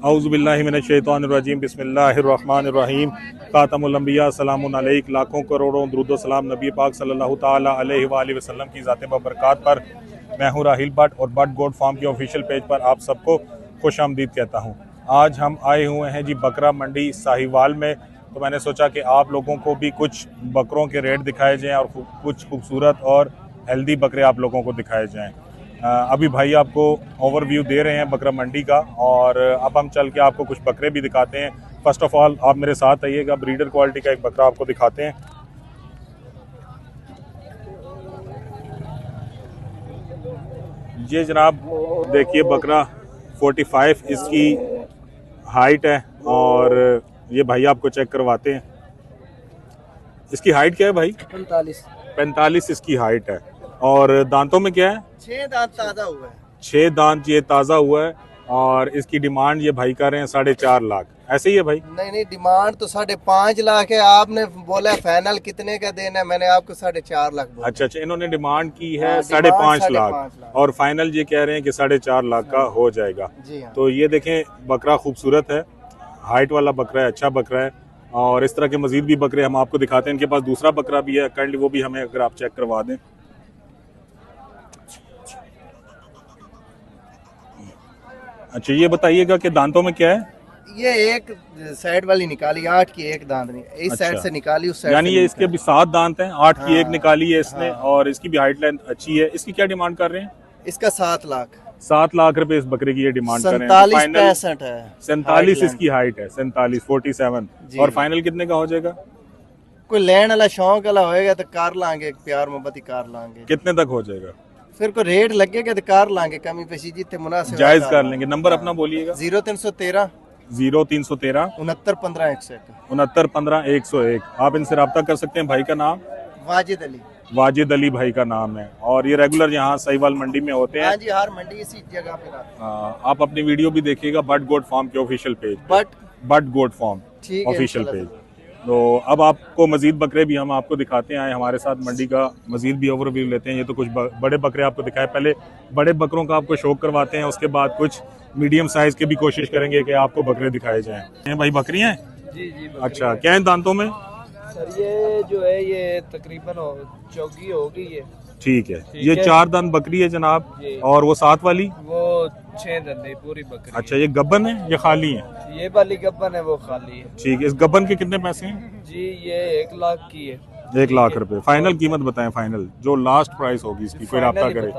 औज़ुबिल्लाहि मिनश्शैतानिर्रजीम बिस्मिल्लाहिर्रहमानिर्रहीम खातमुल अंबिया सलामुन अलैक। लाखों करोड़ों दुरूद सलाम नबी पाक सल्लल्लाहु ताला अलैहि वसल्लम की ज़ात बरक़ात पर। मैं हूँ राहिल भट्ट और भट्ट गोट फार्म के ऑफिशियल पेज पर आप सबको खुश आमदीद कहता हूँ। आज हम आए हुए हैं जी बकरा मंडी साहिवाल में, तो मैंने सोचा कि आप लोगों को भी कुछ बकरों के रेट दिखाए जाएँ और कुछ खूबसूरत और हेल्दी बकरे आप लोगों को दिखाए जाएँ। अभी भाई आपको ओवरव्यू दे रहे हैं बकरा मंडी का, और अब हम चल के आपको कुछ बकरे भी दिखाते हैं। फर्स्ट ऑफ ऑल आप मेरे साथ आइएगा, ब्रीडर क्वालिटी का एक बकरा आपको दिखाते हैं। ये जनाब देखिए बकरा 45 इसकी हाइट है, और ये भाई आपको चेक करवाते हैं। इसकी हाइट क्या है भाई? 45 इसकी हाइट है। और दांतों में क्या है? 6 दांत ताजा हुआ है। 6 दांत ये ताज़ा हुआ है, और इसकी डिमांड ये भाई कर रहे हैं 4.5 लाख। ऐसे ही है भाई? नहीं, डिमांड तो 5.5 लाख है। आपने बोला फाइनल कितने का देना है, मैंने आपको 4.5 लाख बोला। अच्छा, इन्होंने डिमांड की है हाँ, 5.5 लाख, 5.5 लाख, और फाइनल ये कह रहे हैं कि 4.5 लाख का हो जाएगा। जी हाँ। तो ये देखें बकरा खूबसूरत है, हाइट वाला बकरा है, अच्छा बकरा है। और इस तरह के मजीद भी बकरे हम आपको दिखाते हैं। इनके पास दूसरा बकरा भी है, काइंडली वो भी हमें अगर आप चेक करवा दें। अच्छा, ये बताइएगा कि दांतों में क्या है? ये एक साइड वाली निकाली, 8 की एक दांत नहीं, इस अच्छा। साइड से निकाली, उस साइड यानी से ये इसके भी 7 दांत हैं, 8 की एक हाँ, निकाली है इसने। हाँ। और इसकी भी हाइट लेंथ अच्छी है। इसकी क्या डिमांड कर रहे हैं? इसका 7 लाख 7 लाख रुपए इस बकरे की ये डिमांड कर रहे हैं। 47-65 है। 47 इसकी हाइट है, 47 जी। और फाइनल कितने का हो जाएगा? कोई लैंड वाला शौक वाला होएगा तो कार लांगे, प्यार मोहब्बत ही कार लांगे। कितने तक हो जाएगा? फिर कोई रेट लगेगा तो कार लांगे, कमी पेशी जितने मुनासिब जायज कर लेंगे। नंबर अपना बोलिएगा। 0313 0313 6915 6915 101। आप इनसे रब्ता कर सकते हैं। भाई का नाम? वाजिद अली। वाजिद अली भाई का नाम है, और ये रेगुलर यहाँ साहिवाल मंडी में होते हैं। हाँ जी, हर मंडी इसी जगह पे रहते हैं। आप अपनी वीडियो भी देखिएगा भट्ट गोट फार्म के official page, Bhatt goat farm ठीक है, ऑफिशियल पेज। तो अब आपको मजीद बकरे भी हम आपको दिखाते हैं। हमारे साथ मंडी का मजीद भी ओवरव्यू लेते हैं। ये तो कुछ बड़े बकरे आपको दिखाए, पहले बड़े बकरों का आपको शौक करवाते हैं, उसके बाद कुछ मीडियम साइज के भी कोशिश करेंगे कि आपको बकरे दिखाए जाएं। भाई बकरियां हैं? जी। अच्छा, क्या है दांतों में? सर ये जो है ये तकरीबन चौकी होगी ये। ठीक है, ये 4 दांत बकरी है जनाब। और वो 7 वाली? वो 6 दंदे पूरी बकरी। अच्छा, ये गब्बन है या खाली है? ये वाली गब्बन है, वो खाली है। ठीक है। इस गब्बन के कितने पैसे हैं? जी ये 1 लाख की है। 1 लाख रुपए फाइनल कीमत बताएं। फाइनल जो लास्ट प्राइस होगी इसकी, कोई रब्ता करे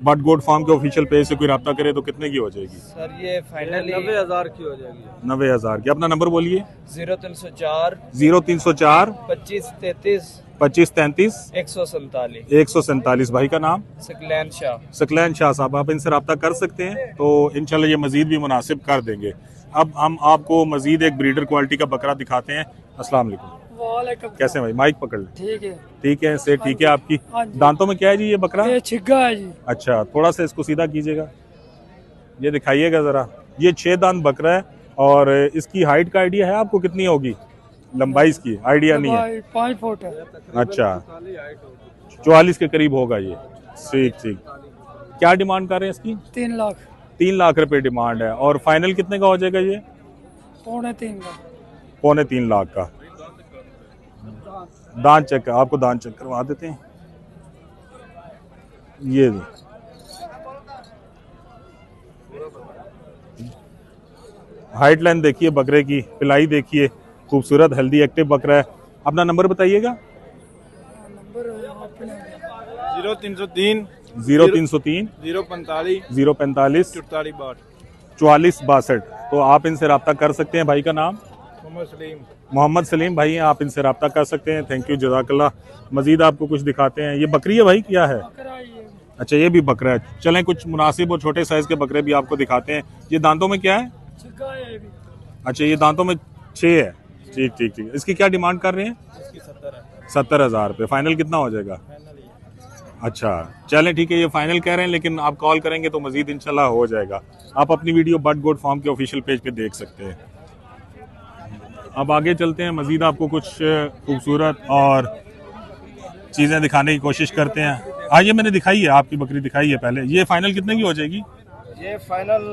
भट्ट गोट फार्म के ऑफिशियल पेज से कोई रब्ता करे तो कितने की हो जाएगी? सर ये फाइनल 90,000 की हो जाएगी। 90,000 की। अपना नंबर बोलिए। 0304 0304 2533 2533 147। भाई का नाम? सकलैन शाह साहब। आप इनसे रब्ता कर सकते हैं, तो इंशाल्लाह ये मजीद भी मुनासिब कर देंगे। अब हम आपको मजीद एक ब्रीडर क्वालिटी का बकरा दिखाते हैं। अस्सलाम वालेकुम। कैसे भाई? माइक पकड़ ले। ठीक है से ठीक है आपकी। दांतों में क्या है जी ये बकरा? ये छिग्गा है जी। अच्छा, थोड़ा सा इसको सीधा कीजिएगा, ये दिखाइएगा जरा। ये 6 दांत बकरा है, और इसकी हाइट का आइडिया है आपको कितनी होगी? लंबाई इसकी आइडिया नहीं है? 5 फुट है। अच्छा, 44 के करीब होगा ये। ठीक। क्या डिमांड कर रहे हैं इसकी? 3 लाख 3 लाख रुपए डिमांड है, और फाइनल कितने का हो जाएगा ये? 3.5 लाख का। दांत चेक, आपको दांत चेक करवा देते हैं। ये हाइट लाइन देखिए बकरे की, पिलाई देखिए, खूबसूरत हेल्दी एक्टिव बकरा है। अपना नंबर बताइएगा। 0303 0303 045 045 44 62। तो आप इनसे रब्ता कर सकते हैं। भाई का नाम? मोहम्मद सलीम भाई हैं, आप इनसे रब्ता कर सकते हैं। थैंक यू, जज़ाकल्लाह। मजीद आपको कुछ दिखाते हैं। ये बकरी है भाई, क्या है? अच्छा, ये भी बकरा है। चलें कुछ मुनासिब और छोटे साइज के बकरे भी आपको दिखाते हैं। ये दांतों में क्या है? अच्छा, ये दांतों में 6 है। ठीक। इसकी क्या डिमांड कर रहे हैं? 70,000 रुपये। फाइनल कितना हो जाएगा? अच्छा, चलें ठीक है, ये फाइनल कह रहे हैं, लेकिन आप कॉल करेंगे तो मजीद इंशाल्लाह हो जाएगा। आप अपनी वीडियो भट्ट गोट फार्म के ऑफिशियल पेज पे देख सकते हैं। अब आगे चलते हैं, मजीद आपको कुछ खूबसूरत और चीज़ें दिखाने की कोशिश करते हैं। हाँ, ये मैंने दिखाई है, आपकी बकरी दिखाई है पहले। ये फाइनल कितने की हो जाएगी? ये फाइनल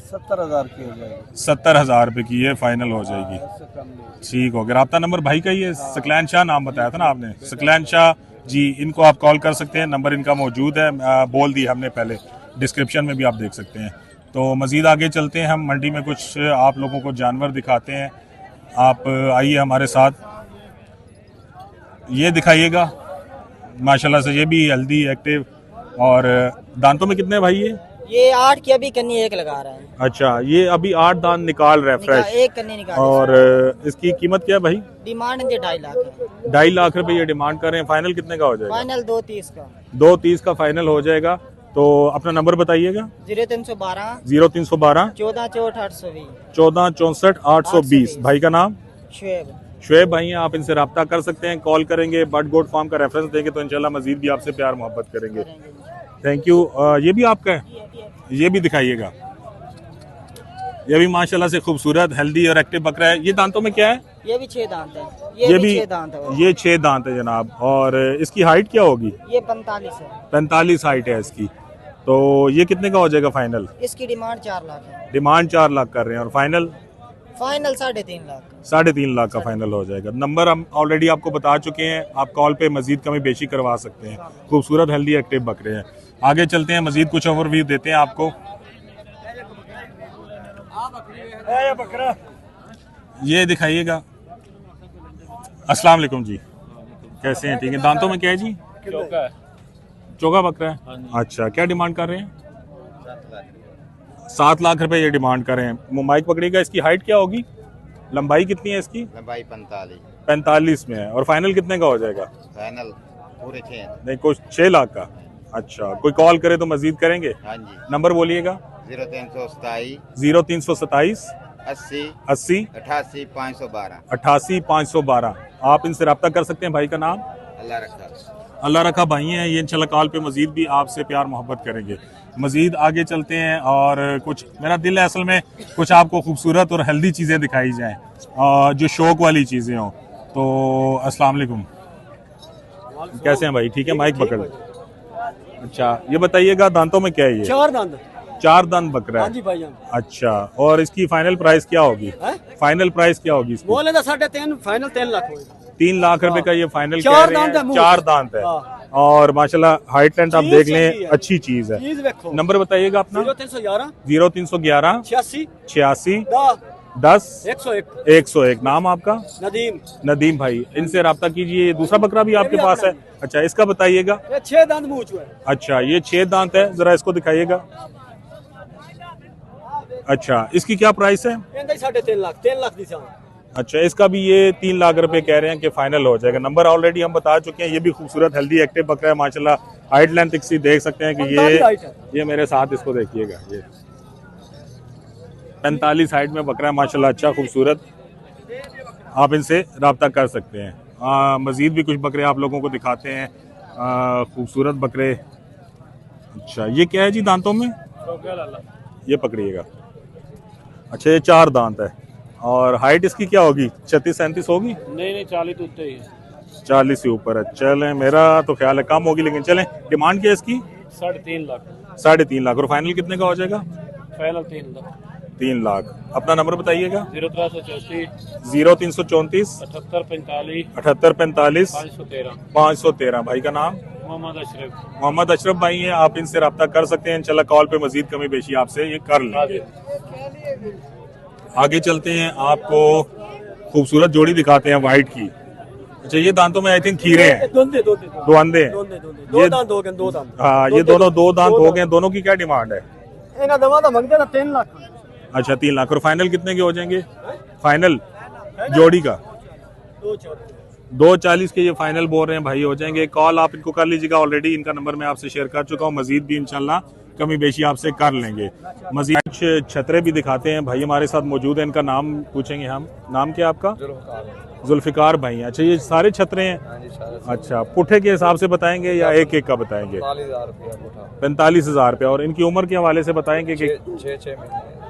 70,000 की हो जाएगी। 70,000 रुपए की ये फाइनल हो जाएगी। इससे कम नहीं। ठीक हो गया। रब्ता नंबर भाई का ये सकलैन शाह नाम बताया था ना आपने, सकलैन शाह जी, इनको आप कॉल कर सकते हैं, नंबर इनका मौजूद है, बोल दी हमने पहले, डिस्क्रिप्शन में भी आप देख सकते हैं। तो मज़ीद आगे चलते हैं, हम मंडी में कुछ आप लोगों को जानवर दिखाते हैं। आप आइए हमारे साथ, ये दिखाइएगा माशाल्लाह से, ये भी हेल्दी एक्टिव। और दांतों में कितने भाई ये 8 की अभी कन्नी एक लगा रहा है। अच्छा, ये अभी 8 दांत निकाल रहा है फ्रेश। एक कन्नी निकाल। और इसकी कीमत क्या है भाई? डिमांड इनके 2.5 लाख है। 2.5 लाख रुपए ये डिमांड कर रहे हैं। फाइनल कितने का हो जाएगा? फाइनल 2.30 का। 2.30 का फाइनल हो जाएगा। तो अपना नंबर बताइएगा। 0312 0312 1464 1464 820। भाई का नाम? शुएब। शुएब भाई हैं, आप इनसे रब्ता कर सकते हैं, कॉल करेंगे, बट गोट फार्म का रेफरेंस देंगे तो इंशाल्लाह मजीद भी आपसे प्यार मोहब्बत करेंगे। Thank you. ये भी आपका है, ये भी दिखाइएगा। ये भी माशाल्लाह से खूबसूरत, हेल्दी और एक्टिव बकरा है। ये दांतों में क्या है? ये भी 6 दांत है। ये भी 6 दांत है। ये 6 दांत है जनाब। और इसकी हाइट क्या होगी? ये 45 है। 45 हाइट है इसकी। तो ये कितने का हो जाएगा फाइनल? इसकी डिमांड 4 लाख है। डिमांड 4 लाख कर रहे हैं और फाइनल? फाइनल 3.5 लाख। 3.5 लाख का फाइनल हो जाएगा। नंबर हम ऑलरेडी आपको बता चुके हैं, आप कॉल पे मजीद कमी बेशी करवा सकते हैं। खूबसूरत हेल्दी एक्टिव बकरे हैं। आगे चलते हैं, मजीद कुछ ओवरव्यू देते हैं आपको। ये दिखाइएगा। अस्सलाम वालेकुम जी, कैसे हैं? ठीक है। दांतों में क्या है जी? चोगा बकरा है। अच्छा, क्या डिमांड कर रहे हैं? 7 लाख रुपए ये डिमांड कर रहे हैं। माइक पकड़िएगा। इसकी हाइट क्या होगी? लंबाई कितनी है इसकी? लंबाई 45 में है। और फाइनल कितने का हो जाएगा? फाइनल पूरे 6। नहीं, कुछ 6 लाख का। अच्छा, कोई कॉल करे तो मजीद करेंगे? हाँ जी। नंबर बोलिएगा। 0327 0327 80 80 88 512। 88 512। आप इनसे रब्ता कर सकते हैं। भाई का नाम? अल्लाह रखा। अल्लाह रखा भाई हैं ये। इंशाल्लाह कॉल पे मजीद भी आपसे प्यार मोहब्बत करेंगे। मजीद आगे चलते हैं और कुछ, मेरा दिल है असल में कुछ आपको खूबसूरत और हेल्दी चीज़ें दिखाई जाएं, जो शौक वाली चीज़ें हों। तो अस्सलाम वालेकुम, कैसे हैं भाई? ठीक है, माइक पकड़। अच्छा, ये बताइएगा दांतों में क्या है ये? 4 दांत। 4 दांत बकरा हाँ है। जी भाईजान। अच्छा, और इसकी फाइनल प्राइस क्या होगी? फाइनल प्राइस क्या होगी इसकी? बोले तो 3.5 फाइनल 3 लाख होगा। 3 लाख रुपए का ये फाइनल कह 4 रहे हैं। दांत है। 4 दांत है। हाँ। और माशाल्लाह हाइट लेंथ आप चीज़ देख चंगी लें, है। अच्छी चीज है। चीज देखो। नंबर बताइएगा अपना। 0311 0311 86 86 10 10 101। 101। नाम आपका? नदीम। नदीम भाई, इनसे रब्ता कीजिए। दूसरा बकरा भी आपके भी पास है? अपना अच्छा, इसका बताइएगा। ये 6 दांत मुंह है। अच्छा, ये 6 दांत है, जरा इसको दिखाइएगा। अच्छा, इसकी क्या प्राइस है? इनका 3.5 लाख, 3 लाख दी सान। अच्छा, इसका भी ये 3 लाख रुपए कह रहे हैं कि फाइनल हो जाएगा। नंबर ऑलरेडी हम बता चुके हैं। ये भी खूबसूरत हेल्दी एक्टिव बकरा है माशाल्लाह। हाइट लेंथ इसी देख सकते हैं कि 45 हाइट है। ये मेरे साथ इसको देखिएगा। ये 45 हाइट में बकरा है माशाल्लाह, अच्छा खूबसूरत। आप इनसे रब्ता कर सकते हैं। मजीद भी कुछ बकरे आप लोगों को दिखाते हैं, खूबसूरत बकरे। अच्छा, ये क्या है जी दांतों में? ये पकड़िएगा। अच्छा, ये 4 दांत है। और हाइट इसकी क्या होगी? 36-37 होगी? नहीं 40 तो उत्ते ही है। 40 से ऊपर है। चलें, मेरा तो ख्याल है कम होगी, लेकिन चलें। डिमांड क्या है इसकी? 3.5 लाख। 3.5 लाख। और फाइनल कितने का हो जाएगा? फाइनल 3 लाख। 3 लाख। अपना नंबर बताइएगा। 0334 0334 7845 7845 513। 513। भाई का नाम? मोहम्मद अशरफ। मोहम्मद अशरफ भाई हैं, आप इनसे रब्ता कर सकते हैं। इंशाल्लाह कॉल पे मजीद कमी बेशी आपसे ये कर लेंगे। आगे चलते हैं, आपको खूबसूरत जोड़ी दिखाते हैं वाइट की। अच्छा, ये दांतों में आई थिंक खीरे हैं, दो अंधे हैं। दो दांत हो गए, 2 दांत। हाँ, ये दोनों 2 दांत हो गए। दोनों की क्या डिमांड है? इन्हें दवा तो मंगते था 3 लाख। अच्छा, 3 लाख। और फाइनल कितने के हो जाएंगे? फाइनल जोड़ी का 240 के ये फाइनल बोल रहे हैं भाई, हो जाएंगे। कॉल आप इनको कर लीजिएगा। ऑलरेडी इनका नंबर मैं आपसे शेयर कर चुका हूँ। मजीद भी इंशाल्लाह कमी बेशी आपसे कर लेंगे। मजीद कुछ छतरे भी दिखाते हैं। भाई हमारे साथ मौजूद है, इनका नाम पूछेंगे हम। नाम क्या है आपका? जुल्फिकार भाई हैं। अच्छा, ये सारे छतरे हैं? अच्छा, पुठे के हिसाब से बताएंगे या एक एक का बताएंगे? 45,000 रुपया। और इनकी उम्र के हवाले से बताएंगे कि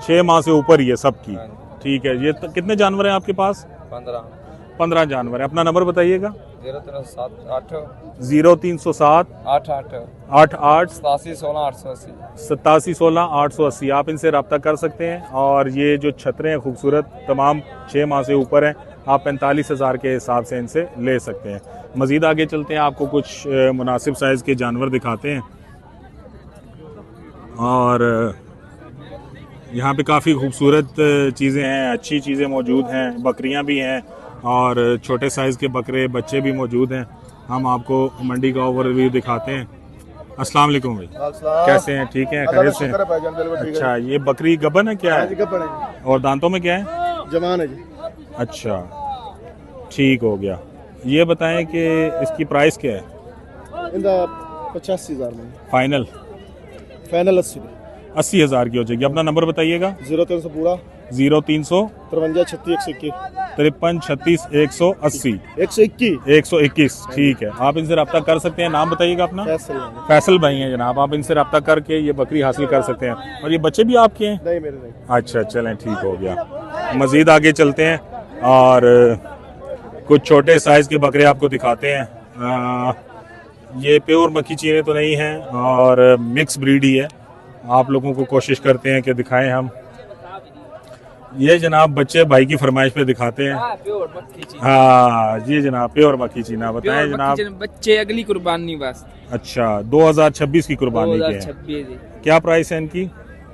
6 माह से ऊपर ही है सबकी? ठीक है। ये कितने जानवर हैं आपके पास? 15 जानवर है। अपना नंबर बताइएगा। 0307 88 88 87 16 880 आप इनसे रब्ता कर सकते हैं। और ये जो छतरें हैं खूबसूरत, तमाम 6 माह से ऊपर हैं, आप 45,000 के हिसाब से इनसे ले सकते हैं। मज़ीद आगे चलते हैं, आपको कुछ मुनासिब साइज़ के जानवर दिखाते हैं। और यहाँ पे काफ़ी खूबसूरत चीज़ें हैं, अच्छी चीज़ें मौजूद हैं, बकरियाँ भी हैं और छोटे साइज़ के बकरे बच्चे भी मौजूद हैं। हम आपको मंडी का ओवरव्यू दिखाते हैं। अस्सलाम वालेकुम भाई, कैसे हैं? ठीक हैं, खैरियत से हैं? अच्छा, ये बकरी गबन है क्या है? और दांतों में क्या है? जवान है जी। अच्छा, ठीक हो गया। ये बताएं कि इसकी प्राइस क्या है? 85,000 में फाइनल? फाइनल 80 80,000 की हो जाएगी। अपना नंबर बताइएगा। 0300 पूरा 0300 53 36 121 53 36 180 121 121। ठीक है, आप इनसे रब्ता कर सकते हैं। नाम बताइएगा अपना। फैसल भाई हैं जनाब, आप इनसे रब्ता करके ये बकरी हासिल कर सकते हैं। और ये बच्चे भी आपके हैं? नहीं, मेरे नहीं। अच्छा, चलें, ठीक हो गया। मज़ीद आगे चलते हैं और कुछ छोटे साइज़ के बकरे आपको दिखाते हैं। ये प्योर मक्खी चीने तो नहीं हैं और मिक्स ब्रीड ही है। आप लोगों को कोशिश करते हैं कि दिखाएं हम। ये जनाब बच्चे भाई की फरमाइश पे दिखाते हैं। हाँ जी जनाब, प्योर मक्खी चीना। बताएं जनाब। बच्चे अगली कुर्बानी बस। अच्छा, 2026 की कुर्बानी के हैं। क्या प्राइस है इनकी?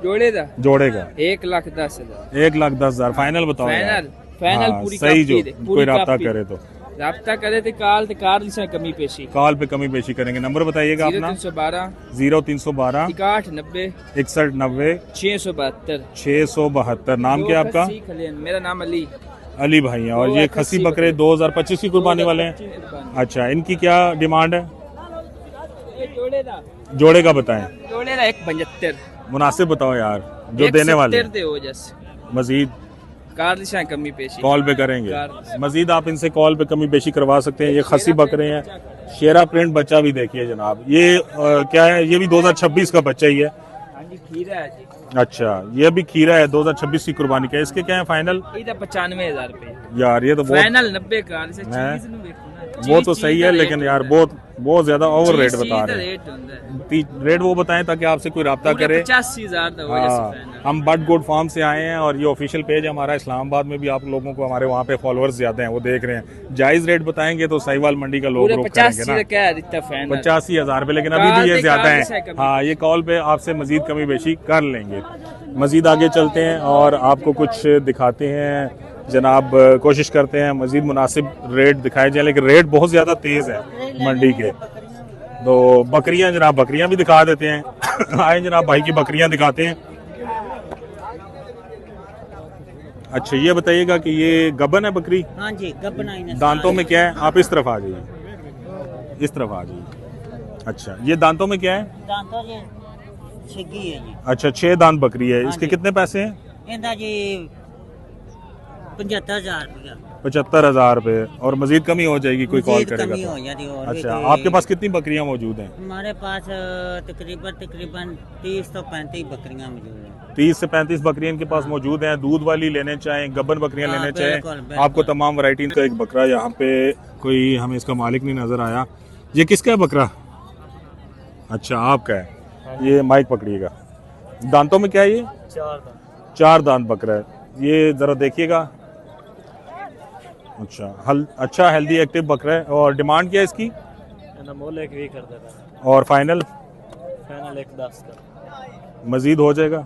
जोड़ेगा 1,10,000। 1,10,000 फाइनल बताओ। फाइनल पूरी सही जो कोई रब्ता करे तो राब्ता करे तो कार से कमी पेशी, कॉल पे कमी पेशी करेंगे। नंबर बताइएगा अपना। 0312 6190 6190 672 672। नाम क्या आपका? मेरा नाम अली भाई है। और ये खसी बकरे 2025 की कुर्बानी वाले हैं। अच्छा, इनकी क्या डिमांड है? जोड़े का बताएं। जोड़े का 175 मुनासिब बताओ यार, जो देने वाले। मजीद कमी पेशी कॉल पे करेंगे। मजीद आप इनसे कॉल पे कमी पेशी करवा सकते हैं। ये खसी बकरे हैं, शेरा प्रिंट बच्चा भी देखिए जनाब। ये क्या है? ये भी 2026 का बच्चा ही है। खीरा है। अच्छा, ये भी खीरा है, 2026 की कुर्बानी का। इसके क्या है फाइनल? 95,000 रुपए यार, ये तो फाइनल 90 का। वो तो सही है, लेकिन यार बहुत ज्यादा ओवर रेट बता रहे हैं। रेट वो बताएं ताकि आपसे कोई रब्ता करे। 85,000। हम बट गुड फार्म से आए हैं और ये ऑफिशियल पेज है हमारा इस्लामाबाद में भी। आप लोगों को हमारे वहाँ पे फॉलोअर्स ज्यादा हैं, वो देख रहे हैं। जायज रेट बताएंगे तो साहिवाल मंडी का लोग रोक करेंगे ना। 85,000 रुपए, लेकिन अभी भी ये ज्यादा है। हाँ, ये कॉल पे आपसे मजीद कमी बेशी कर लेंगे। मजीद आगे चलते हैं और आपको कुछ दिखाते हैं जनाब। कोशिश करते हैं मजीद मुनासिब रेट दिखाए जाए, लेकिन रेट बहुत ज़्यादा तेज़ है मंडी के। तो बकरियां जनाब, बकरियां भी दिखा देते हैं। आए जनाब, भाई की बकरियां दिखाते हैं। अच्छा, ये बताइएगा कि ये गबन है बकरी? हाँ जी, गबन है। दांतों में क्या है? आप इस तरफ आ जाइए, इस तरफ आ जाइए। अच्छा, ये दांतों में क्या है? दांतों में छिगी है जी। अच्छा, 6 दांत बकरी है। इसके कितने पैसे हैं? 75,000 रुपए। और मजीद कमी हो जाएगी कोई कॉल करेगा तो? अच्छा, आपके पास कितनी बकरियां मौजूद हैं? हमारे पास तकरीबन 30 से 35 बकरियां मौजूद हैं। 30 से 35 बकरियां इनके पास मौजूद हैं। दूध वाली लेने चाहें, गब्बन बकरियां लेने चाहें, आपको तमाम वैरायटी का। एक बकरा यहाँ पे कोई हमें इसका मालिक नहीं नजर आया। ये किसका है बकरा? अच्छा, आपका है। ये माइक पकड़िएगा। दांतों में क्या है? ये 4 दांत बकरा है। ये जरा देखिएगा। अच्छा हेल्दी एक्टिव बकरा है। और डिमांड क्या है इसकी? और फाइनल 1,10 का। मजीद हो जाएगा?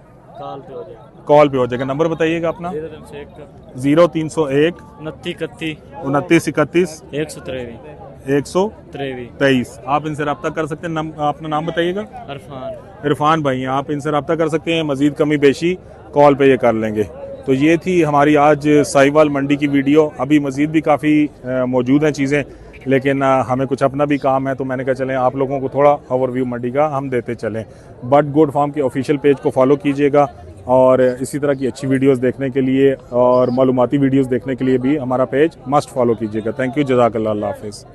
कॉल पे हो जाएगा। नंबर बताइएगा अपना। 0301 29 31 123। आप इनसे रब्ता कर सकते हैं। अपना नाम बताइएगा। इरफान भाई हैं, आप इनसे रब्ता कर सकते हैं। मजीद कमी बेशी कॉल पे ये कर लेंगे। तो ये थी हमारी आज साहिवाल मंडी की वीडियो। अभी मज़ीद भी काफ़ी मौजूद हैं चीज़ें, लेकिन हमें कुछ अपना भी काम है, तो मैंने कहा चलें आप लोगों को थोड़ा ओवरव्यू मंडी का हम देते चलें। बट गुड फार्म के ऑफिशियल पेज को फॉलो कीजिएगा और इसी तरह की अच्छी वीडियोस देखने के लिए और मालूमाती वीडियोस देखने के लिए भी हमारा पेज मस्ट फॉलो कीजिएगा। थैंक यू, जज़ाकल्लाह, अल्लाह हाफ़िज़।